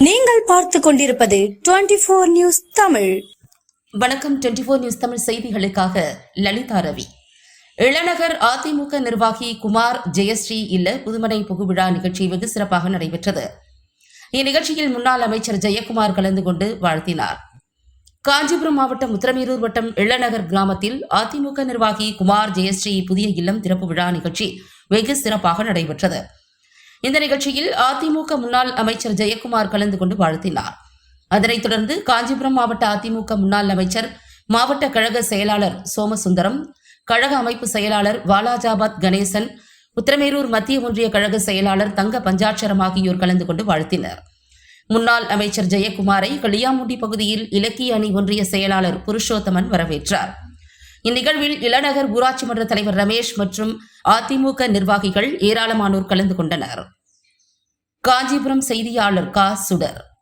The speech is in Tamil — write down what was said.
நீங்கள் பார்த்து கொண்டிருப்பது 24 நியூஸ் தமிழ். வணக்கம். 24 நியூஸ் தமிழ் செய்திகளுக்காக லலிதா ரவி. இளநகர் அதிமுக நிர்வாகி குமார் ஜெயஸ்ரீ இல்ல புதுமனை புகுவிழா நிகழ்ச்சி வெகு சிறப்பாக நடைபெற்றது. இந்நிகழ்ச்சியில் முன்னாள் அமைச்சர் ஜெயக்குமார் கலந்து கொண்டு வாழ்த்தினார். காஞ்சிபுரம் மாவட்டம் உத்திரமேரூர் வட்டம் இளநகர் கிராமத்தில் அதிமுக நிர்வாகி குமார் ஜெயஸ்ரீ புதிய இல்லம் திறப்பு விழா நிகழ்ச்சி வெகு சிறப்பாக நடைபெற்றது. இந்த நிகழ்ச்சியில் அதிமுக முன்னாள் அமைச்சர் ஜெயக்குமார் கலந்து கொண்டு வாழ்த்தினார். அதனைத் தொடர்ந்து காஞ்சிபுரம் மாவட்ட அதிமுக முன்னாள் அமைச்சர், மாவட்ட கழக செயலாளர் சோமசுந்தரம், கழக அமைப்பு செயலாளர் வாலாஜாபாத் கணேசன், உத்திரமேரூர் மத்திய ஒன்றிய கழக செயலாளர் தங்க பஞ்சாட்சரம் ஆகியோர் கலந்து கொண்டு வாழ்த்தினர். முன்னாள் அமைச்சர் ஜெயக்குமாரை களியாமுண்டி பகுதியில் இலக்கிய அணி ஒன்றிய செயலாளர் புருஷோத்தமன் வரவேற்றார். இந்நிகழ்வில் இளநகர் ஊராட்சி மன்ற தலைவர் ரமேஷ் மற்றும் அதிமுக நிர்வாகிகள் ஏராளமானோர் கலந்து கொண்டனர். காஞ்சிபுரம் செய்தியாளர் சுடர்.